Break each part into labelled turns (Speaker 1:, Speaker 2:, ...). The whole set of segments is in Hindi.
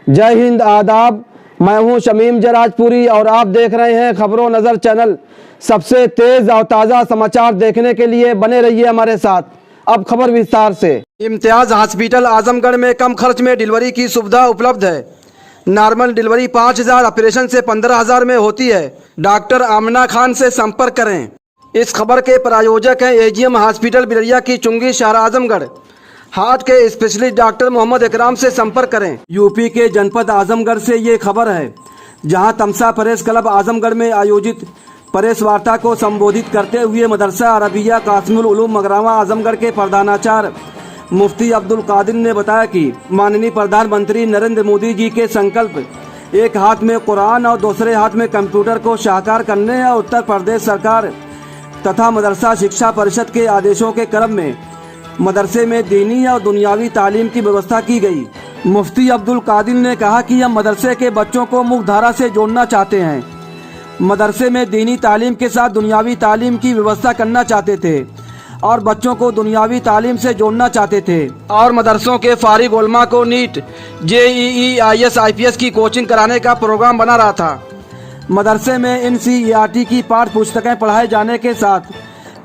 Speaker 1: जय हिंद, आदाब। मैं हूं शमीम जराजपुरी और आप देख रहे हैं खबरों नज़र चैनल। सबसे तेज और ताज़ा समाचार देखने के लिए बने रहिए हमारे साथ। अब खबर विस्तार से। इम्तियाज़ हॉस्पिटल आजमगढ़ में कम खर्च में डिलीवरी की सुविधा उपलब्ध है। नॉर्मल डिलीवरी 5,000, ऑपरेशन से 15,000 में होती है। डॉक्टर आमना खान से संपर्क करें। इस खबर के प्रायोजक हैं एजीएम हॉस्पिटल बिलरिया की चुंगी, शहर आजमगढ़। हार्ट के स्पेशलिस्ट डॉक्टर मोहम्मद इकराम से संपर्क करें। यूपी के जनपद आजमगढ़ से ये खबर है, जहां तमसा प्रेस क्लब आजमगढ़ में आयोजित प्रेस वार्ता को संबोधित करते हुए मदरसा अरबिया कासिमुल उलूम मगरावा आजमगढ़ के प्रधानाचार्य मुफ्ती अब्दुल कादिर ने बताया कि माननीय प्रधानमंत्री नरेंद्र मोदी जी के संकल्प, एक हाथ में कुरान और दूसरे हाथ में कंप्यूटर को साकार करने और उत्तर प्रदेश सरकार तथा मदरसा शिक्षा परिषद के आदेशों के क्रम में मदरसे में दीनी और दुनियावी तालीम की व्यवस्था की गई। मुफ्ती अब्दुल कादिर ने कहा कि हम मदरसे के बच्चों को मुख्य धारा से जोड़ना चाहते हैं। मदरसे में दीनी तालीम के साथ दुनियावी तालीम की व्यवस्था करना चाहते थे और बच्चों को दुनियावी तालीम से जोड़ना चाहते थे और मदरसों के फारिग उलमा को नीट, जेईई, आईएएस, आईपीएस की कोचिंग कराने का प्रोग्राम बना रहा था। मदरसे में एनसीईआरटी की पाठ्य पुस्तकें पढ़ाए जाने के साथ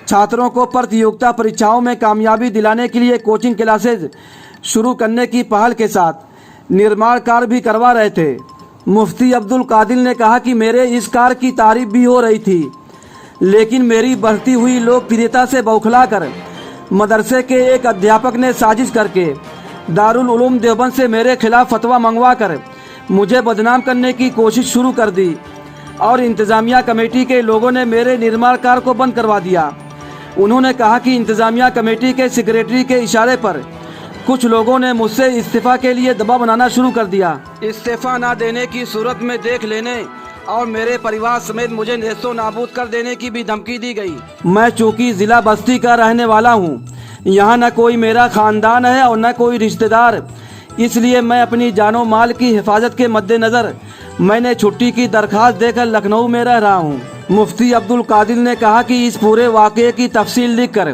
Speaker 1: छात्रों को प्रतियोगिता परीक्षाओं में कामयाबी दिलाने के लिए कोचिंग क्लासेज शुरू करने की पहल के साथ निर्माण कार्य भी करवा रहे थे। मुफ्ती अब्दुल कादिर ने कहा कि मेरे इस कार्य की तारीफ भी हो रही थी, लेकिन मेरी बढ़ती हुई लोकप्रियता से बौखलाकर मदरसे के एक अध्यापक ने साजिश करके दारुल उलूम देवबंद से मेरे खिलाफ फतवा मंगवा कर मुझे बदनाम करने की कोशिश शुरू कर दी और इंतजामिया कमेटी के लोगों ने मेरे निर्माण कार्य को बंद करवा दिया। उन्होंने कहा कि इंतजामिया कमेटी के सेक्रेटरी के इशारे पर कुछ लोगों ने मुझसे इस्तीफा के लिए दबाव बनाना शुरू कर दिया। इस्तीफा न देने की सूरत में देख लेने और मेरे परिवार समेत मुझे नेस्तो नाबूद कर देने की भी धमकी दी गई। मैं चूँकि जिला बस्ती का रहने वाला हूँ, यहाँ न कोई मेरा खानदान है और न कोई रिश्तेदार, इसलिए मैं अपनी जानो माल की हिफाजत के मद्देनज़र मैंने छुट्टी की दरखास्त देकर लखनऊ में रह रहा हूँ। मुफ्ती अब्दुल कादिर ने कहा कि इस पूरे वाक़े की तफसील लिखकर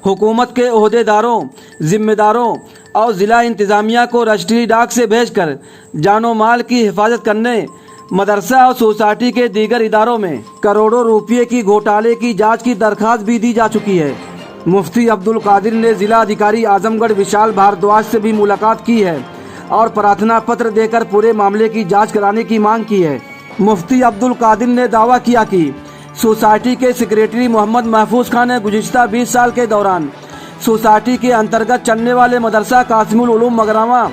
Speaker 1: हुकूमत के ओहदेदारों, जिम्मेदारों और ज़िला इंतज़ामिया को रजिस्ट्री डाक से भेजकर जानो माल की हिफाजत करने, मदरसा और सोसाइटी के दीगर इदारों में करोड़ों रुपये की घोटाले की जांच की दरखास्त भी दी जा चुकी है। मुफ्ती अब्दुल कादिर ने ज़िला अधिकारी आजमगढ़ विशाल भारद्वाज से भी मुलाकात की है और प्रार्थना पत्र देकर पूरे मामले की जांच कराने की मांग की है। मुफ्ती अब्दुल कादिर ने दावा किया कि सोसाइटी के सेक्रेटरी मोहम्मद महफूज खान ने गुज़िश्ता 20 साल के दौरान सोसाइटी के अंतर्गत चलने वाले मदरसा कासिमुल उलूम मगरावा,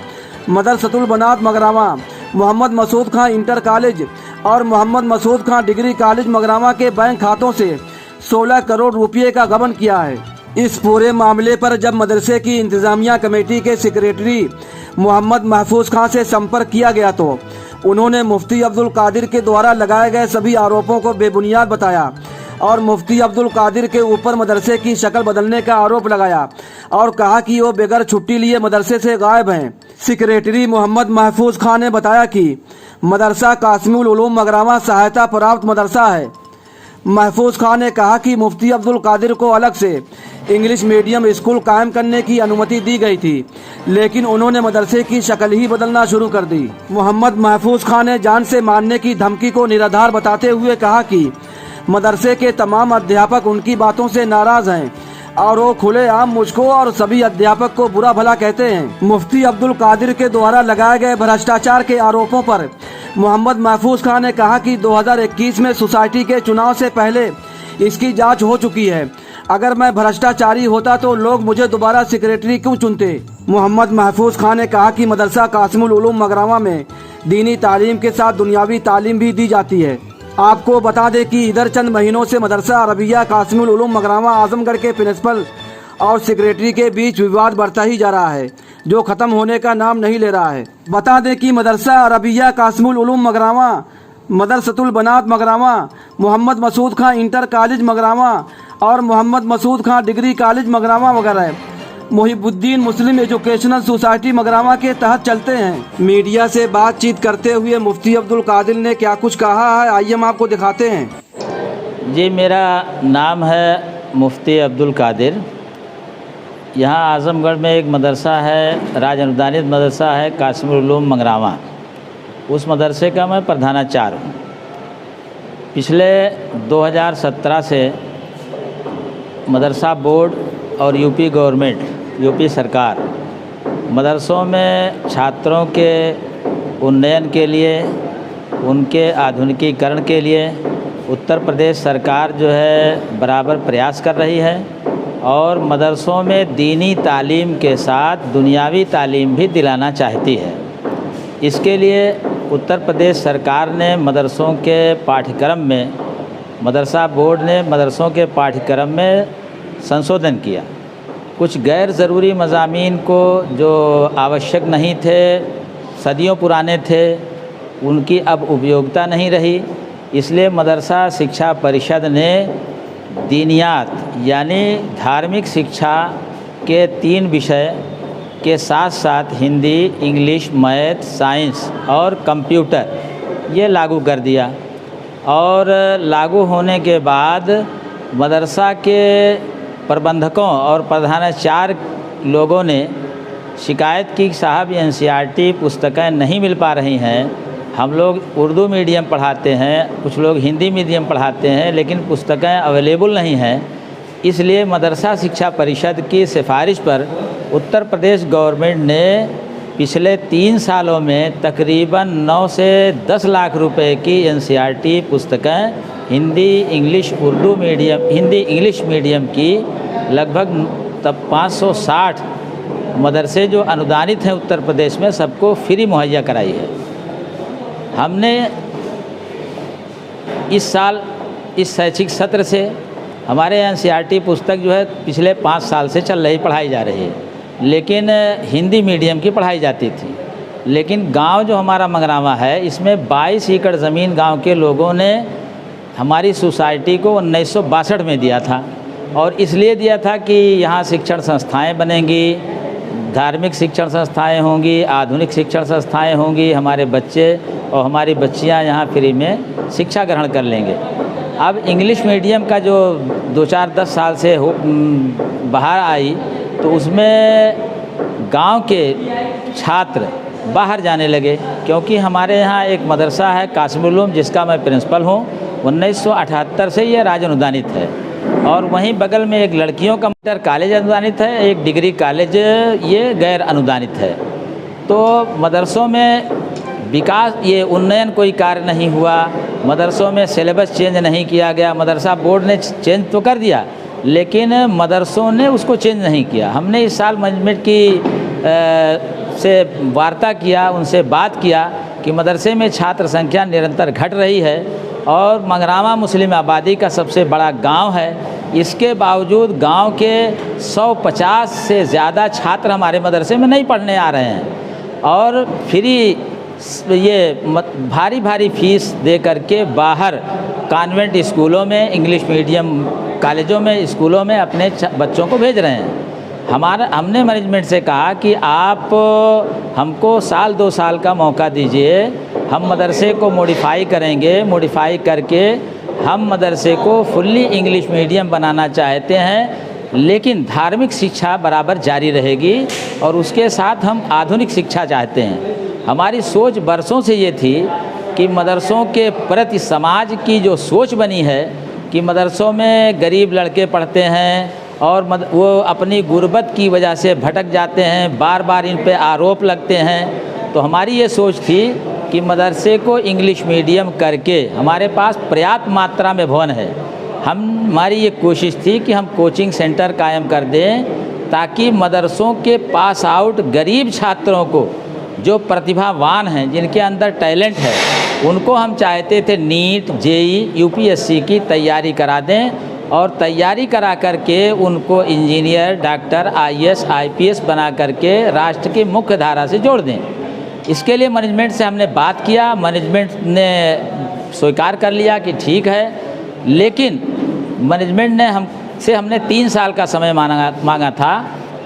Speaker 1: मदरसतुल बनात मगरावा, मोहम्मद मसूद खान इंटर कॉलेज और मोहम्मद मसूद खान डिग्री कॉलेज मगरावा के बैंक खातों से 16 करोड़ रुपये का गबन किया है। इस पूरे मामले पर जब मदरसे की इंतजामिया कमेटी के सेक्रेटरी मोहम्मद महफूज खान से संपर्क किया गया तो उन्होंने मुफ्ती अब्दुल कादिर के द्वारा लगाए गए सभी आरोपों को बेबुनियाद बताया और मुफ्ती अब्दुल कादिर के ऊपर मदरसे की शक्ल बदलने का आरोप लगाया और कहा कि वो बगैर छुट्टी लिए मदरसे से गायब हैं। सेक्रेटरी मोहम्मद महफूज खान ने बताया कि मदरसा कासिमुल उलूम मगरावा सहायता प्राप्त मदरसा है। महफूज खान ने कहा कि मुफ्ती अब्दुल कादिर को अलग से इंग्लिश मीडियम स्कूल कायम करने की अनुमति दी गई थी, लेकिन उन्होंने मदरसे की शक्ल ही बदलना शुरू कर दी। मोहम्मद महफूज खान ने जान से मारने की धमकी को निराधार बताते हुए कहा कि मदरसे के तमाम अध्यापक उनकी बातों से नाराज हैं और वो खुलेआम मुझको और सभी अध्यापक को बुरा भला कहते हैं। मुफ्ती अब्दुल कादिर के द्वारा लगाए गए भ्रष्टाचार के आरोपों पर मोहम्मद महफूज खान ने कहा कि 2021 में सोसाइटी के चुनाव से पहले इसकी जांच हो चुकी है। अगर मैं भ्रष्टाचारी होता तो लोग मुझे दोबारा सेक्रेटरी क्यों चुनते। मोहम्मद महफूज खान ने कहा कि मदरसा कासिमुल उलूम मगरावा में दीनी तालीम के साथ दुनियावी तालीम भी दी जाती है। आपको बता दें कि इधर चंद महीनों से मदरसा अरबिया कासिमुल उलूम मगरावा आजमगढ़ के प्रिंसिपल और सेक्रेटरी के बीच विवाद बढ़ता ही जा रहा है, जो ख़त्म होने का नाम नहीं ले रहा है। बता दें कि मदरसा अरबिया कासिमुल उलूम मगरावा, मदरसतुल बनात मगरावा, मोहम्मद मसूद खान इंटर कॉलेज मगरावा और मोहम्मद मसूद खान डिग्री कॉलेज मगरावा वगैरह मोहिबुद्दीन मुस्लिम एजुकेशनल सोसाइटी मगरावा के तहत चलते हैं। मीडिया से बातचीत करते हुए मुफ्ती अब्दुल कादिर ने क्या कुछ कहा है, आइए हम आपको दिखाते हैं।
Speaker 2: जी, मेरा नाम है मुफ्ती अब्दुल कादिर। यहाँ आज़मगढ़ में एक मदरसा है, राज अनुदानित मदरसा है कासिमुल उलूम मगरावा। उस मदरसे का मैं प्रधानाचार्य हूँ। पिछले 2017 से मदरसा बोर्ड और यूपी गवर्नमेंट, यूपी सरकार मदरसों में छात्रों के उन्नयन के लिए, उनके आधुनिकीकरण के लिए उत्तर प्रदेश सरकार जो है बराबर प्रयास कर रही है और मदरसों में दीनी तालीम के साथ दुनियावी तालीम भी दिलाना चाहती है। इसके लिए उत्तर प्रदेश सरकार ने मदरसों के पाठ्यक्रम में, मदरसा बोर्ड ने मदरसों के पाठ्यक्रम में संशोधन किया। कुछ गैर ज़रूरी मज़ामीन को जो आवश्यक नहीं थे, सदियों पुराने थे, उनकी अब उपयोगिता नहीं रही। इसलिए मदरसा शिक्षा परिषद ने दीनियात यानी धार्मिक शिक्षा के 3 विषय के साथ साथ हिंदी, इंग्लिश, मैथ, साइंस और कंप्यूटर ये लागू कर दिया। और लागू होने के बाद मदरसा के प्रबंधकों और प्रधानाचार्य लोगों ने शिकायत की कि साहब एनसीईआरटी पुस्तकें नहीं मिल पा रही हैं, हम लोग उर्दू मीडियम पढ़ाते हैं, कुछ लोग हिंदी मीडियम पढ़ाते हैं, लेकिन पुस्तकें अवेलेबल नहीं हैं। इसलिए मदरसा शिक्षा परिषद की सिफारिश पर उत्तर प्रदेश गवर्नमेंट ने पिछले 3 सालों में तकरीबन 9 से 10 लाख रुपए की एनसीईआरटी पुस्तकें Hindi, English, Urdu medium, Hindi English medium की लगभग तब 560 मदरसे जो अनुदानित हैं उत्तर प्रदेश में, सबको फ्री मुहैया कराई है। हमने इस साल इस शैक्षिक सत्र से हमारे एनसीईआरटी पुस्तक जो है पिछले 5 साल से चल रही, पढ़ाई जा रही है, लेकिन हिंदी मीडियम की पढ़ाई जाती थी। लेकिन गांव जो हमारा मंगरावा है, इसमें 22 एकड़ ज़मीन गांव के लोगों ने हमारी सोसाइटी को 1962 में दिया था और इसलिए दिया था कि यहाँ शिक्षण संस्थाएं बनेंगी, धार्मिक शिक्षण संस्थाएं होंगी, आधुनिक शिक्षण संस्थाएं होंगी, हमारे बच्चे और हमारी बच्चियाँ यहाँ फ्री में शिक्षा ग्रहण कर लेंगे। अब इंग्लिश मीडियम का जो 2-4-10 साल से बाहर आई तो उसमें गांव के छात्र बाहर जाने लगे, क्योंकि हमारे यहाँ एक मदरसा है कासिमुल उलूम, जिसका मैं प्रिंसिपल हूँ। 1978 से ये राज्य अनुदानित है और वहीं बगल में एक लड़कियों का इंटर कॉलेज अनुदानित है, एक डिग्री कॉलेज ये गैर अनुदानित है। तो मदरसों में विकास, ये उन्नयन कोई कार्य नहीं हुआ, मदरसों में सिलेबस चेंज नहीं किया गया। मदरसा बोर्ड ने चेंज तो कर दिया, लेकिन मदरसों ने उसको चेंज नहीं किया। हमने इस साल मैनेजमेंट की से वार्ता किया, उनसे बात किया कि मदरसे में छात्र संख्या निरंतर घट रही है और मंगरावा मुस्लिम आबादी का सबसे बड़ा गांव है। इसके बावजूद गांव के 150 से ज़्यादा छात्र हमारे मदरसे में नहीं पढ़ने आ रहे हैं और फ्री ये भारी भारी फीस दे करके बाहर कॉन्वेंट स्कूलों में, इंग्लिश मीडियम कॉलेजों में, स्कूलों में अपने बच्चों को भेज रहे हैं। हमने मैनेजमेंट से कहा कि आप हमको 1-2 साल का मौका दीजिए, हम मदरसे को मॉडिफाई करेंगे, मॉडिफाई करके हम मदरसे को फुल्ली इंग्लिश मीडियम बनाना चाहते हैं, लेकिन धार्मिक शिक्षा बराबर जारी रहेगी और उसके साथ हम आधुनिक शिक्षा चाहते हैं। हमारी सोच बरसों से ये थी कि मदरसों के प्रति समाज की जो सोच बनी है कि मदरसों में गरीब लड़के पढ़ते हैं और वो अपनी गुर्बत की वजह से भटक जाते हैं, बार बार इन पे आरोप लगते हैं। तो हमारी ये सोच थी कि मदरसे को इंग्लिश मीडियम करके, हमारे पास पर्याप्त मात्रा में भवन है, हमारी ये कोशिश थी कि हम कोचिंग सेंटर कायम कर दें ताकि मदरसों के पास आउट गरीब छात्रों को, जो प्रतिभावान हैं, जिनके अंदर टैलेंट है, उनको हम चाहते थे नीट, जेई, यूपीएससी की तैयारी करा दें और तैयारी करा करके उनको इंजीनियर, डॉक्टर, आईएएस, आईपीएस बना करके राष्ट्र की मुख्य धारा से जोड़ दें। इसके लिए मैनेजमेंट से हमने बात किया, मैनेजमेंट ने स्वीकार कर लिया कि ठीक है, लेकिन मैनेजमेंट ने हमने 3 साल का समय मांगा था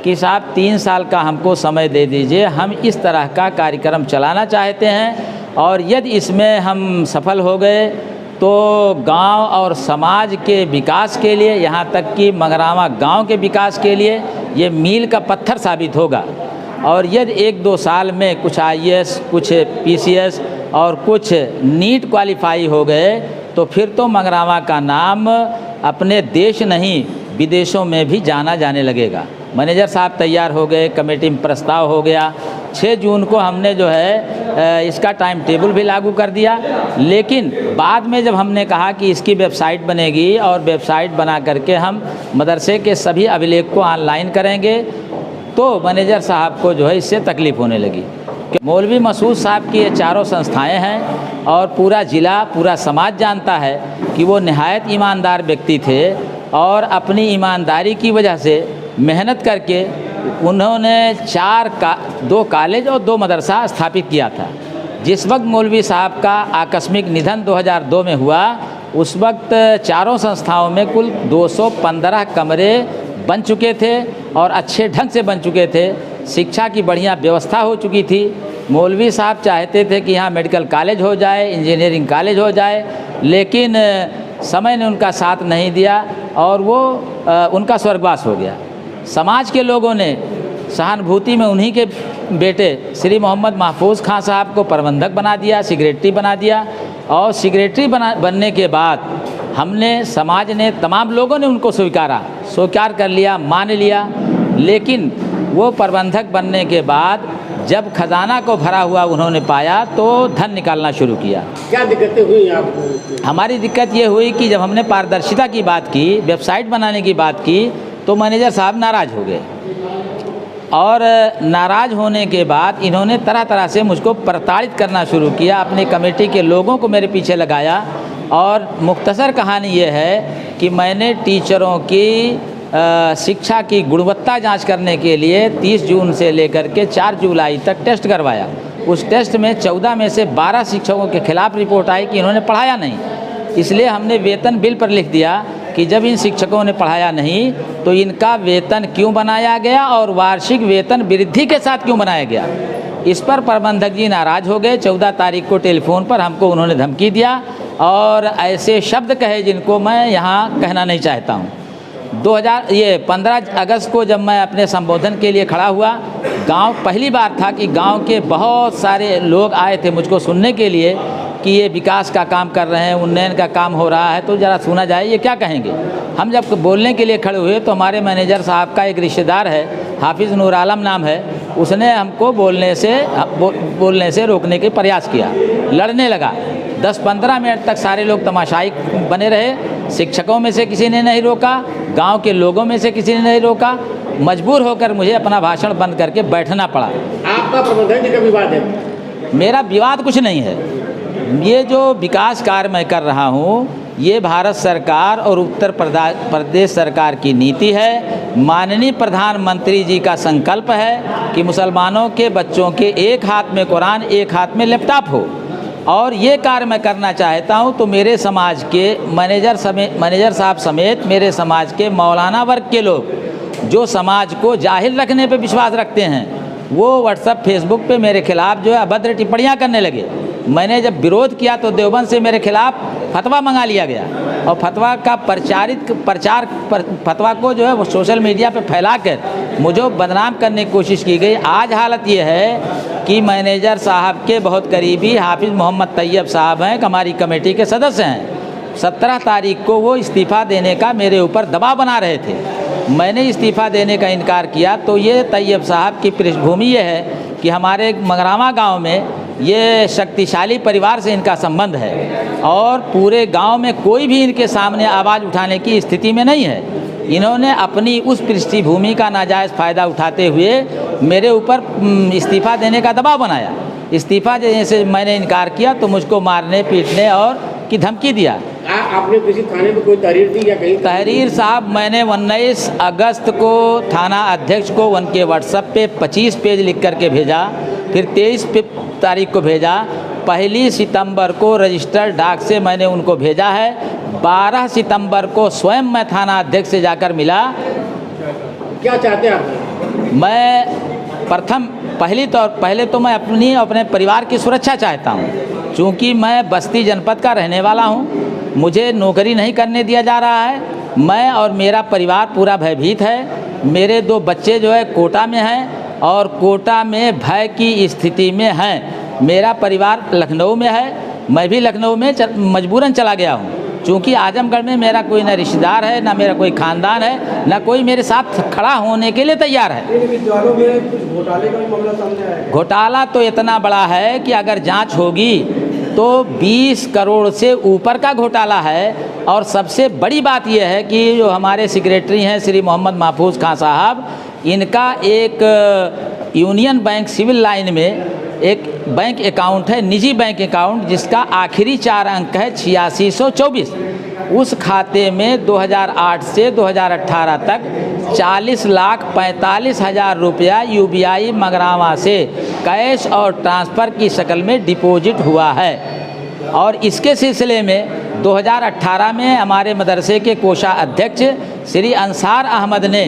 Speaker 2: कि साहब 3 साल का हमको समय दे दीजिए, हम इस तरह का कार्यक्रम चलाना चाहते हैं और यदि इसमें हम सफल हो गए तो गांव और समाज के विकास के लिए, यहाँ तक कि मंगरावा गांव के विकास के लिए ये मील का पत्थर साबित होगा। और यदि 1-2 साल में कुछ आईएएस, कुछ पीसीएस और कुछ नीट क्वालिफाई हो गए तो फिर तो मंगरावा का नाम अपने देश नहीं विदेशों में भी जाना जाने लगेगा। मैनेजर साहब तैयार हो गए, कमेटी में प्रस्ताव हो गया। 6 जून को हमने जो है इसका टाइम टेबल भी लागू कर दिया। लेकिन बाद में जब हमने कहा कि इसकी वेबसाइट बनेगी और वेबसाइट बना करके हम मदरसे के सभी अभिलेख को ऑनलाइन करेंगे, तो मैनेजर साहब को जो है इससे तकलीफ़ होने लगी। मौलवी मसूद साहब की ये चारों संस्थाएं हैं और पूरा ज़िला, पूरा समाज जानता है कि वो निहायत ईमानदार व्यक्ति थे और अपनी ईमानदारी की वजह से मेहनत करके उन्होंने 2 कॉलेज और 2 मदरसा स्थापित किया था। जिस वक्त मौलवी साहब का आकस्मिक निधन 2002 में हुआ, उस वक्त चारों संस्थाओं में कुल 215 कमरे बन चुके थे और अच्छे ढंग से बन चुके थे। शिक्षा की बढ़िया व्यवस्था हो चुकी थी। मौलवी साहब चाहते थे कि यहाँ मेडिकल कॉलेज हो जाए, इंजीनियरिंग कॉलेज हो जाए, लेकिन समय ने उनका साथ नहीं दिया और वो उनका स्वर्गवास हो गया। समाज के लोगों ने सहानुभूति में उन्हीं के बेटे श्री मोहम्मद महफूज खां साहब को प्रबंधक बना दिया, सेक्रेटरी बना दिया। और सेक्रेटरी बनने के बाद हमने, समाज ने, तमाम लोगों ने उनको स्वीकार कर लिया, मान लिया। लेकिन वो प्रबंधक बनने के बाद जब खजाना को भरा हुआ उन्होंने पाया तो धन निकालना शुरू किया।
Speaker 3: क्या दिक्कतें हुई आपको?
Speaker 2: हमारी दिक्कत ये हुई कि जब हमने पारदर्शिता की बात की, वेबसाइट बनाने की बात की, तो मैनेजर साहब नाराज़ हो गए और नाराज़ होने के बाद इन्होंने तरह तरह से मुझको प्रताड़ित करना शुरू किया। अपने कमेटी के लोगों को मेरे पीछे लगाया और मुख्तसर कहानी ये है कि मैंने टीचरों की शिक्षा की गुणवत्ता जांच करने के लिए 30 जून से लेकर के 4 जुलाई तक टेस्ट करवाया। उस टेस्ट में 14 में से 12 शिक्षकों के खिलाफ रिपोर्ट आई कि इन्होंने पढ़ाया नहीं। इसलिए हमने वेतन बिल पर लिख दिया कि जब इन शिक्षकों ने पढ़ाया नहीं तो इनका वेतन क्यों बनाया गया और वार्षिक वेतन वृद्धि के साथ क्यों बनाया गया। इस पर प्रबंधक जी नाराज़ हो गए। 14 तारीख को टेलीफोन पर हमको उन्होंने धमकी दिया और ऐसे शब्द कहे जिनको मैं यहाँ कहना नहीं चाहता हूँ। 15 अगस्त को जब मैं अपने संबोधन के लिए खड़ा हुआ, पहली बार था कि गांव के बहुत सारे लोग आए थे मुझको सुनने के लिए कि ये विकास का काम कर रहे हैं, उन्नयन का काम हो रहा है, तो ज़रा सुना जाए ये क्या कहेंगे। हम जब बोलने के लिए खड़े हुए तो हमारे मैनेजर साहब का एक रिश्तेदार है, हाफिज़ नूर आलम नाम है, उसने हमको बोलने से रोकने के प्रयास किया, लड़ने लगा। 10-15 मिनट तक सारे लोग तमाशाई बने रहे। शिक्षकों में से किसी ने नहीं रोका, गांव के लोगों में से किसी ने नहीं रोका। मजबूर होकर मुझे अपना भाषण बंद करके बैठना पड़ा।
Speaker 3: आपका प्रबंधक जी का विवाद है?
Speaker 2: मेरा विवाद कुछ नहीं है। ये जो विकास कार्य मैं कर रहा हूँ, ये भारत सरकार और उत्तर प्रदेश सरकार की नीति है। माननीय प्रधानमंत्री जी का संकल्प है कि मुसलमानों के बच्चों के एक हाथ में कुरान, एक हाथ में लैपटॉप हो, और ये कार्य मैं करना चाहता हूँ। तो मेरे समाज के मैनेजर साहब समेत मेरे समाज के मौलाना वर्ग के लोग जो समाज को जाहिल रखने पे विश्वास रखते हैं, वो व्हाट्सएप फेसबुक पे मेरे खिलाफ जो है अभद्र टिप्पणियाँ करने लगे। मैंने जब विरोध किया तो देवबंद से मेरे खिलाफ फतवा मंगा लिया गया और फतवा का फतवा को जो है वो सोशल मीडिया पे फैलाकर मुझे बदनाम करने की कोशिश की गई। आज हालत ये है कि मैनेजर साहब के बहुत करीबी हाफिज़ मोहम्मद तैयब साहब हैं, हमारी कमेटी के सदस्य हैं। 17 तारीख को वो इस्तीफ़ा देने का मेरे ऊपर दबाव बना रहे थे। मैंने इस्तीफ़ा देने का इनकार किया तो ये तैयब साहब की पृष्ठभूमि ये है कि हमारे मंगरावा गांव में ये शक्तिशाली परिवार से इनका संबंध है और पूरे गांव में कोई भी इनके सामने आवाज़ उठाने की स्थिति में नहीं है। इन्होंने अपनी उस पृष्ठभूमि का नाजायज़ फ़ायदा उठाते हुए मेरे ऊपर इस्तीफ़ा देने का दबाव बनाया। इस्तीफ़ा देने से मैंने इनकार किया तो मुझको मारने, पीटने और की धमकी दिया।
Speaker 3: आपने किसी थाने में कोई तहरीर दी या कहीं?
Speaker 2: तहरीर साहब मैंने 19 अगस्त को थाना अध्यक्ष को उनके व्हाट्सएप पे 25 पेज लिख करके भेजा, फिर 23 तारीख को भेजा, 1 सितंबर को रजिस्टर्ड डाक से मैंने उनको भेजा है, 12 सितंबर को स्वयं मैं थाना अध्यक्ष से जाकर मिला।
Speaker 3: क्या चाहते हैं आप?
Speaker 2: मैं पहले तो मैं अपने परिवार की सुरक्षा चाहता हूँ। चूँकि मैं बस्ती जनपद का रहने वाला हूँ, मुझे नौकरी नहीं करने दिया जा रहा है। मैं और मेरा परिवार पूरा भयभीत है। मेरे 2 बच्चे जो है कोटा में हैं और कोटा में भय की स्थिति में हैं। मेरा परिवार लखनऊ में है, मैं भी लखनऊ में मजबूरन चला गया हूँ, क्योंकि आजमगढ़ में मेरा कोई ना रिश्तेदार है, ना मेरा कोई ख़ानदान है, ना कोई मेरे साथ खड़ा होने के लिए तैयार है।
Speaker 1: इन विद्यालयों में कुछ घोटाले का भी मामला सामने आया है।
Speaker 2: घोटाला तो इतना बड़ा है कि अगर जांच होगी तो 20 करोड़ से ऊपर का घोटाला है। और सबसे बड़ी बात यह है कि जो हमारे सेक्रेटरी हैं श्री मोहम्मद महफूज खां साहब, इनका एक यूनियन बैंक सिविल लाइन में एक बैंक अकाउंट है, निजी बैंक अकाउंट, जिसका आखिरी 4 अंक है 8624। उस खाते में 2008 से 2018 तक 40,45,000 रुपया UBI मगरावा से कैश और ट्रांसफ़र की शक्ल में डिपॉजिट हुआ है। और इसके सिलसिले में 2018 में हमारे मदरसे के कोषाध्यक्ष श्री अंसार अहमद ने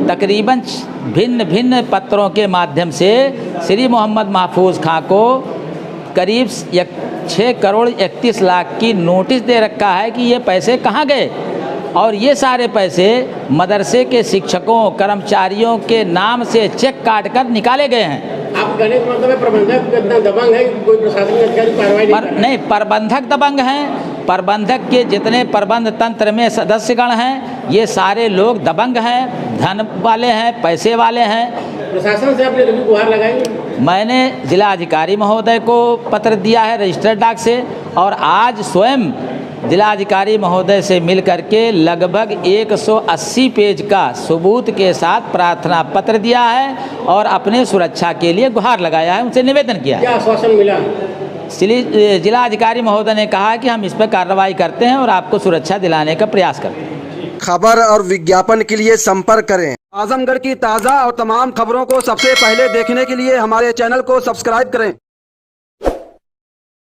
Speaker 2: तकरीबन भिन्न भिन्न पत्रों के माध्यम से श्री मोहम्मद महफूज खां को करीब 6 करोड़ 31 लाख की नोटिस दे रखा है कि ये पैसे कहाँ गए। और ये सारे पैसे मदरसे के शिक्षकों कर्मचारियों के नाम से चेक काट कर निकाले गए हैं।
Speaker 3: आप कहने का मतलब है प्रबंधक इतना दबंग है कि कोई प्रशासनिक अधिकारी कार्रवाई
Speaker 2: नहीं, प्रबंधक दबंग हैं। प्रबंधक के जितने प्रबंध तंत्र में सदस्यगण हैं, ये सारे लोग दबंग हैं, धन वाले हैं, पैसे वाले हैं।
Speaker 3: प्रशासन से आपने कभी गुहार लगाई?
Speaker 2: मैंने जिलाधिकारी महोदय को पत्र दिया है रजिस्टर्ड डाक से, और आज स्वयं जिलाधिकारी महोदय से मिल करके लगभग 180 पेज का सबूत के साथ प्रार्थना पत्र दिया है और अपने सुरक्षा के लिए गुहार लगाया है, उनसे निवेदन किया है।
Speaker 3: क्या आश्वासन मिला?
Speaker 2: जिलाधिकारी महोदय ने कहा कि हम इस पर कार्रवाई करते हैं और आपको सुरक्षा दिलाने का प्रयास करते हैं।
Speaker 1: खबर और विज्ञापन के लिए संपर्क करें। आजमगढ़ की ताज़ा और तमाम खबरों को सबसे पहले देखने के लिए हमारे चैनल को सब्सक्राइब करें।